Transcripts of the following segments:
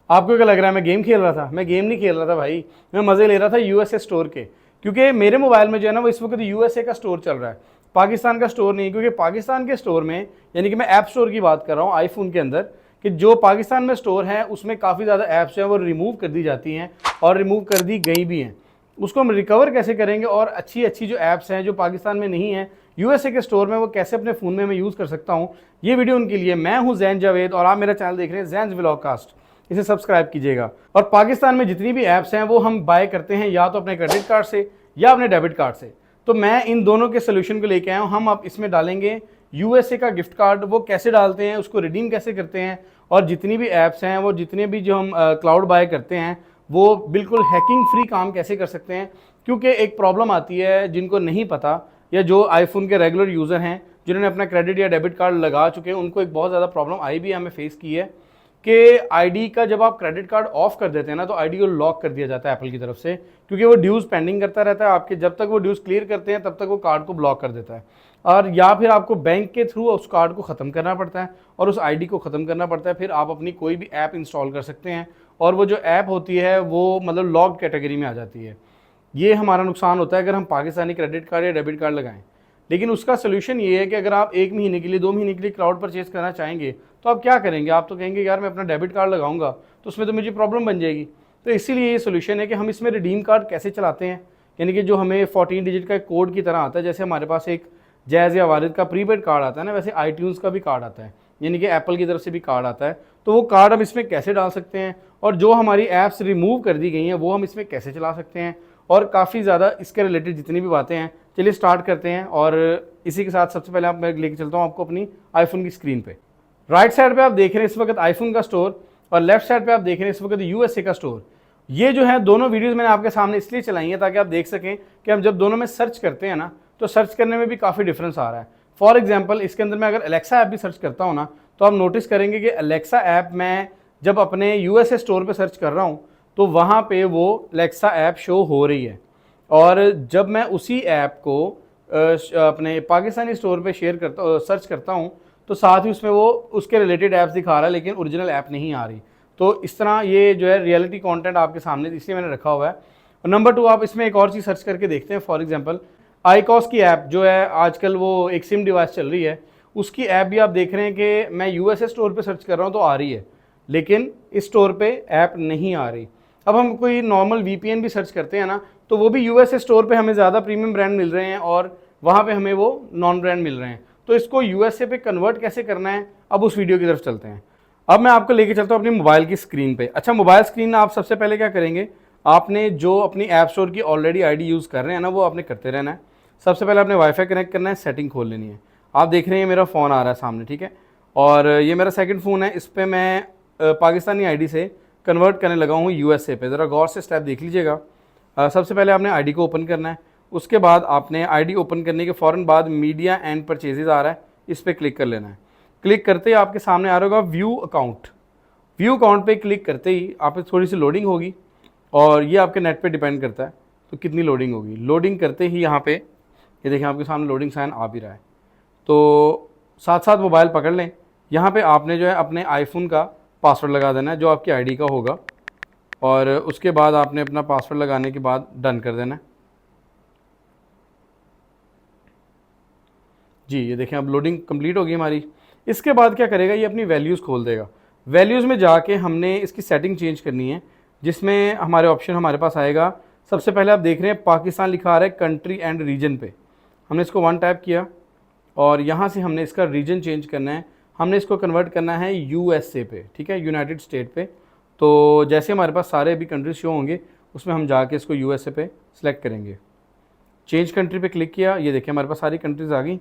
आपको क्या लग रहा है मैं गेम खेल रहा था? मैं गेम नहीं खेल रहा था भाई, मैं मज़े ले रहा था यूएसए स्टोर के, क्योंकि मेरे मोबाइल में जो है ना वो इस वक्त यूएसए का स्टोर चल रहा है, पाकिस्तान का स्टोर नहीं। क्योंकि पाकिस्तान के स्टोर में, यानी कि मैं ऐप स्टोर की बात कर रहा हूँ आईफोन के अंदर, कि जो पाकिस्तान में स्टोर है उसमें काफ़ी ज़्यादा ऐप्स जो है वो रिमूव कर दी जाती हैं और रिमूव कर दी गई भी हैं। उसको हम रिकवर कैसे करेंगे और अच्छी अच्छी जो ऐप्स हैं जो पाकिस्तान में नहीं है यूएसए के स्टोर में, वो कैसे अपने फ़ोन में मैं यूज़ कर सकता हूँ, ये वीडियो उनके लिए। मैं हूँ जैन जावेद और आप मेरा चैनल देख रहे हैं जैन्स व्लॉगकास्ट, इसे सब्सक्राइब कीजिएगा। और पाकिस्तान में जितनी भी ऐप्स हैं वो हम बाय करते हैं या तो अपने क्रेडिट कार्ड से या अपने डेबिट कार्ड से। तो मैं इन दोनों के सोल्यूशन को लेके आया हूँ। हम अब इसमें डालेंगे यूएसए का गिफ्ट कार्ड, वो कैसे डालते हैं, उसको रिडीम कैसे करते हैं, और जितनी भी ऐप्स हैं वो जितने भी जो हम क्लाउड बाय करते हैं वो बिल्कुल हैकिंग फ्री काम कैसे कर सकते हैं। क्योंकि एक प्रॉब्लम आती है जिनको नहीं पता, या जो आईफोन के रेगुलर यूज़र हैं जिन्होंने अपना क्रेडिट या डेबिट कार्ड लगा चुके हैं, उनको एक बहुत ज़्यादा प्रॉब्लम आई भी है, हमें फेस की है, कि आईडी का जब आप क्रेडिट कार्ड ऑफ कर देते हैं ना तो आईडी को लॉक कर दिया जाता है एप्पल की तरफ से, क्योंकि वो ड्यूज़ पेंडिंग करता रहता है आपके। जब तक वो ड्यूज़ क्लियर करते हैं तब तक वो कार्ड को ब्लॉक कर देता है, और या फिर आपको बैंक के थ्रू उस कार्ड को ख़त्म करना पड़ता है और उस आईडी को ख़त्म करना पड़ता है, फिर आप अपनी कोई भी ऐप इंस्टॉल कर सकते हैं और वो जो ऐप होती है वो मतलब लॉक्ड कैटेगरी में आ जाती है। ये हमारा नुकसान होता है अगर हम पाकिस्तानी क्रेडिट कार्ड या डेबिट कार्ड लगाएं। लेकिन उसका सोल्यूशन ये है कि अगर आप 1 महीने के लिए 2 महीने के लिए क्लाउड परचेज करना चाहेंगे तो आप क्या करेंगे? आप तो कहेंगे यार मैं अपना डेबिट कार्ड लगाऊंगा तो उसमें तो मुझे प्रॉब्लम बन जाएगी। तो इसीलिए ये सोल्यूशन है कि हम इसमें रिडीम कार्ड कैसे चलाते हैं, यानी कि जो हमें 14 डिजिट का कोड की तरह आता है। जैसे हमारे पास एक जैज़ या वारिद का प्रीपेड कार्ड आता है ना, वैसे आईट्यून्स का भी कार्ड आता है, यानी कि एप्पल की तरफ से भी कार्ड आता है। तो वो कार्ड हम इसमें कैसे डाल सकते हैं, और जो हमारी ऐप्स रिमूव कर दी गई हैं वो हम इसमें कैसे चला सकते हैं, और काफ़ी ज़्यादा इसके रिलेटेड जितनी भी बातें हैं, चलिए स्टार्ट करते हैं। और इसी के साथ सबसे पहले मैं लेके चलता हूँ आपको अपनी आईफोन की स्क्रीन पे। राइट साइड पे आप देख रहे हैं इस वक्त आईफोन का स्टोर, और लेफ्ट साइड पे आप देख रहे हैं इस वक्त यूएसए का स्टोर। ये जो है दोनों वीडियोस मैंने आपके सामने इसलिए चलाई हैं ताकि आप देख सकें कि हम जब दोनों में सर्च करते हैं ना तो सर्च करने में भी काफ़ी डिफरेंस आ रहा है। फॉर एग्जाम्पल इसके अंदर मैं अगर अलेक्सा ऐप भी सर्च करता हूँ ना तो आप नोटिस करेंगे कि अलेक्सा ऐप मैं जब अपने यूएसए स्टोर पर सर्च कर रहा हूँ तो वहाँ पर वो अलेक्सा ऐप शो हो रही है, और जब मैं उसी ऐप को अपने पाकिस्तानी स्टोर पे सर्च करता हूँ तो साथ ही उसमें वो उसके रिलेटेड ऐप्स दिखा रहा है, लेकिन ओरिजिनल ऐप नहीं आ रही। तो इस तरह ये जो है रियलिटी कंटेंट आपके सामने, इसलिए मैंने रखा हुआ है। और नंबर 2, आप इसमें एक और चीज़ सर्च करके देखते हैं। फॉर एग्जांपल आईकॉस की ऐप जो है आजकल वो एक सिम डिवाइस चल रही है, उसकी ऐप भी आप देख रहे हैं कि मैं यूएसए स्टोर पर सर्च कर रहा हूँ तो आ रही है, लेकिन इस स्टोर पर ऐप नहीं आ रही। अब हम कोई नॉर्मल वीपीएन भी सर्च करते हैं ना तो वो भी यूएसए स्टोर पे हमें ज़्यादा प्रीमियम ब्रांड मिल रहे हैं और वहाँ पे हमें वो नॉन ब्रांड मिल रहे हैं। तो इसको यूएसए पे कन्वर्ट कैसे करना है, अब उस वीडियो की तरफ चलते हैं। अब मैं आपको लेके चलता हूँ अपनी मोबाइल की स्क्रीन पे। अच्छा, मोबाइल स्क्रीन आप सबसे पहले क्या करेंगे, आपने जो अपनी ऐप स्टोर की ऑलरेडी आईडी यूज़ कर रहे हैं ना वो आपने करते रहना है। सबसे पहले आपने वाईफाई कनेक्ट करना है, सेटिंग खोल लेनी है। आप देख रहे हैं मेरा फ़ोन आ रहा है सामने, ठीक है, और ये मेरा सेकेंड फ़ोन है, इस पर मैं पाकिस्तानी आई से कन्वर्ट करने लगा हूँ यूएसए पे। ज़रा गौर से स्टेप देख लीजिएगा। सबसे पहले आपने आईडी को ओपन करना है, उसके बाद आपने आईडी ओपन करने के फ़ौरन बाद मीडिया एंड परचेजेस आ रहा है, इस पर क्लिक कर लेना है। क्लिक करते ही आपके सामने आ रहा होगा व्यू अकाउंट। व्यू अकाउंट पे क्लिक करते ही आप पे थोड़ी सी लोडिंग होगी, और ये आपके नेट पे डिपेंड करता है तो कितनी लोडिंग होगी। लोडिंग करते ही यहाँ पे ये देखें आपके सामने लोडिंग साइन आ भी रहा है। तो साथ साथ मोबाइल पकड़ लें। यहाँ पर आपने जो है अपने आईफोन का पासवर्ड लगा देना है जो आपकी आईडी का होगा, और उसके बाद आपने अपना पासवर्ड लगाने के बाद डन कर देना है। जी ये देखें अब लोडिंग कंप्लीट होगी हमारी। इसके बाद क्या करेगा, ये अपनी वैल्यूज़ खोल देगा। वैल्यूज़ में जाके हमने इसकी सेटिंग चेंज करनी है, जिसमें हमारे ऑप्शन हमारे पास आएगा। सबसे पहले आप देख रहे हैं पाकिस्तान लिखा आ रहा है कंट्री एंड रीजन पे, हमने इसको 1 टैप किया और यहाँ से हमने इसका रीजन चेंज करना है। हमने इसको कन्वर्ट करना है यूएसए पे, ठीक है, यूनाइटेड स्टेट पे। तो जैसे हमारे पास सारे अभी कंट्रीज शो होंगे उसमें हम जाके इसको यूएसए पे सिलेक्ट करेंगे। चेंज कंट्री पे क्लिक किया, ये देखिए हमारे पास सारी कंट्रीज़ आ गई।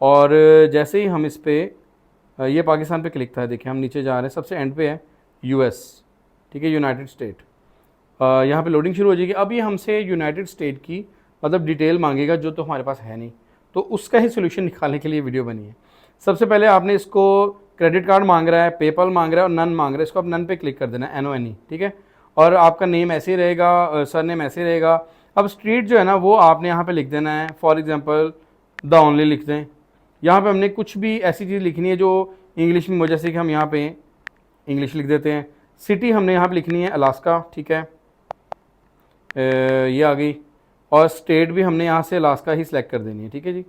और जैसे ही हम इस पर ये पाकिस्तान पे क्लिक था, देखिए हम नीचे जा रहे हैं, सबसे एंड पे है यूएस, ठीक है, यूनाइटेड स्टेट। यहाँ पे लोडिंग शुरू हो जाएगी। अब ये हमसे यूनाइटेड स्टेट की मतलब डिटेल मांगेगा जो तो हमारे पास है नहीं, तो उसका ही सोल्यूशन निकालने के लिए वीडियो बनी है। सबसे पहले आपने इसको क्रेडिट कार्ड मांग रहा है, पेपल मांग रहा है और नन मांग रहा है, इसको आप नन पे क्लिक कर देना है, NONE, ठीक है। और आपका नेम ऐसे ही रहेगा, सर नेम ऐसे ही रहेगा। अब स्ट्रीट जो है ना वो आपने यहाँ पे लिख देना है, फॉर एग्जांपल द ओनली लिख दें। यहाँ पे हमने कुछ भी ऐसी चीज़ लिखनी है जो इंग्लिश में, जैसे कि हम यहाँ पे इंग्लिश लिख देते हैं, सिटी हमने यहाँ पे लिखनी है अलास्का, ठीक है, ये आ गई, और स्टेट भी हमने यहाँ से अलास्का ही सिलेक्ट कर देनी है, ठीक है जी।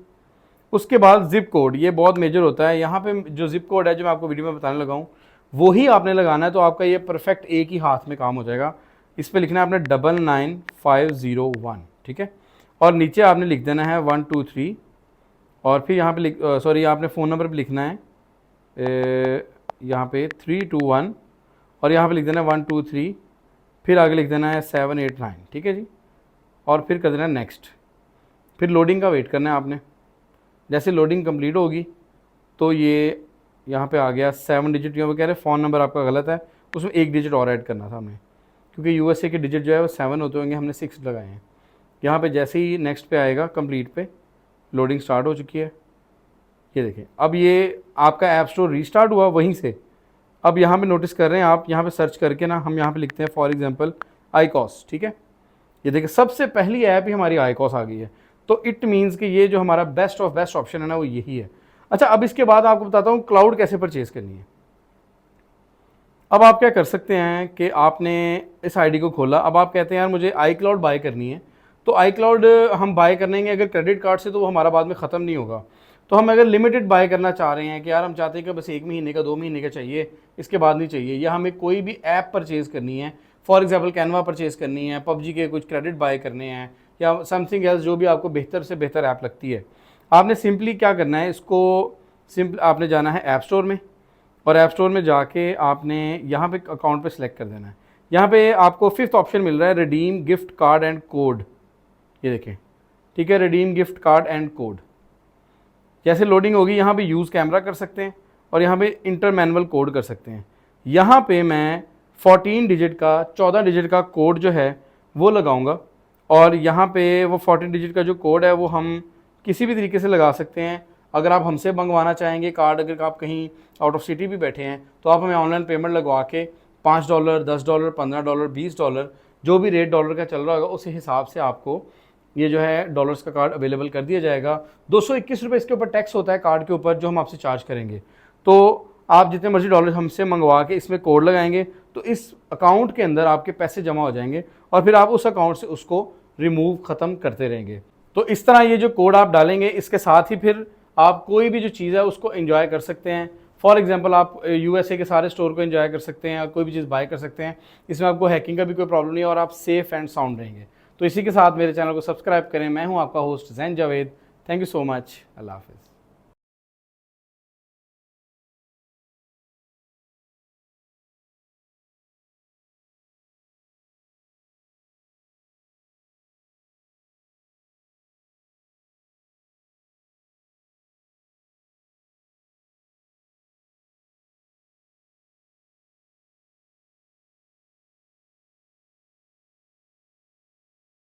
उसके बाद जिप कोड, ये बहुत मेजर होता है। यहाँ पे जो जिप कोड है जो मैं आपको वीडियो में बताने लगा हूँ वही आपने लगाना है, तो आपका ये परफेक्ट एक ही हाथ में काम हो जाएगा। इस पर लिखना है आपने 99501, ठीक है, और नीचे आपने लिख देना है 123, और फिर यहाँ पे सॉरी आपने फ़ोन नंबर भी लिखना है यहाँ पे 321, और यहाँ पे लिख देना है 123, फिर आगे लिख देना है 789, ठीक है जी, और फिर कर देना है नेक्स्ट। फिर लोडिंग का वेट करना है आपने। जैसे लोडिंग कंप्लीट होगी तो ये यहाँ पे आ गया 7 डिजिट। यहाँ पे कह रहे फ़ोन नंबर आपका गलत है, उसमें 1 डिजिट और ऐड करना था हमें, क्योंकि यूएसए के डिजिट जो है वो 7 होते होंगे, हमने 6 लगाए हैं। यहाँ पे जैसे ही नेक्स्ट पे आएगा कंप्लीट पे, लोडिंग स्टार्ट हो चुकी है। ये देखें, अब ये आपका ऐप स्टोर रीस्टार्ट हुआ वहीं से। अब यहाँ पे नोटिस कर रहे हैं आप, यहाँ पे सर्च करके ना हम यहाँ पे लिखते हैं फॉर एग्जांपल आईकॉस, ठीक है। ये देखिए सबसे पहली ऐप ही हमारी आईकॉस आ गई है, तो इट मीन्स कि ये जो हमारा बेस्ट ऑफ बेस्ट ऑप्शन है ना वो यही है। अच्छा, अब इसके बाद आपको बताता हूँ क्लाउड कैसे परचेज करनी है। अब आप क्या कर सकते हैं कि आपने इस आईडी को खोला, अब आप कहते हैं यार मुझे आई क्लाउड बाय करनी है, तो आई क्लाउड हम बाय करेंगे अगर क्रेडिट कार्ड से तो वो हमारा बाद में ख़त्म नहीं होगा। तो हम अगर लिमिटेड बाय करना चाह रहे हैं कि यार हम चाहते हैं कि बस 1 महीने का 2 महीने का चाहिए, इसके बाद नहीं चाहिए, या हमें कोई भी ऐप परचेज़ करनी है, फॉर एग्जांपल कैनवा परचेज़ करनी है, पबजी के कुछ क्रेडिट बाय करने हैं, या समथिंग एल्स जो भी आपको बेहतर से बेहतर ऐप लगती है, आपने सिंपली क्या करना है, इसको सिंपल आपने जाना है ऐप स्टोर में, और ऐप स्टोर में जाके आपने यहाँ पे अकाउंट पे सिलेक्ट कर देना है। यहाँ पे आपको 5th ऑप्शन मिल रहा है redeem gift card and code, ये देखें, ठीक है, redeem gift card and code. जैसे लोडिंग होगी यहाँ पे यूज़ कैमरा कर सकते हैं, और यहाँ पे इंटर मैनुअल कोड कर सकते हैं। यहाँ पे मैं 14 डिजिट का कोड जो है वो लगाऊंगा, और यहाँ पे वो 14 डिजिट का जो कोड है वो हम किसी भी तरीके से लगा सकते हैं। अगर आप हमसे मंगवाना चाहेंगे कार्ड, अगर आप कहीं आउट ऑफ सिटी भी बैठे हैं तो आप हमें ऑनलाइन पेमेंट लगवा के $5, $10, $15, $20 जो भी रेट डॉलर का चल रहा होगा उस हिसाब से आपको ये जो है डॉलर्स का कार्ड अवेलेबल कर दिया जाएगा। 221 रुपये इसके ऊपर टैक्स होता है कार्ड के ऊपर जो हम आपसे चार्ज करेंगे। तो आप जितने मर्जी डॉलर हमसे मंगवा के इसमें कोड लगाएंगे तो इस अकाउंट के अंदर आपके पैसे जमा हो जाएंगे, और फिर आप उस अकाउंट से उसको रिमूव ख़त्म करते रहेंगे। तो इस तरह ये जो कोड आप डालेंगे इसके साथ ही फिर आप कोई भी जो चीज़ है उसको एंजॉय कर सकते हैं। फॉर एग्जांपल आप यूएसए के सारे स्टोर को एंजॉय कर सकते हैं, कोई भी चीज़ बाय कर सकते हैं, इसमें आपको हैकिंग का भी कोई प्रॉब्लम नहीं है, और आप सेफ एंड साउंड रहेंगे। तो इसी के साथ मेरे चैनल को सब्सक्राइब करें। मैं हूं आपका host Zain Javed. Thank you so much. अल्लाह हाफ़िज़।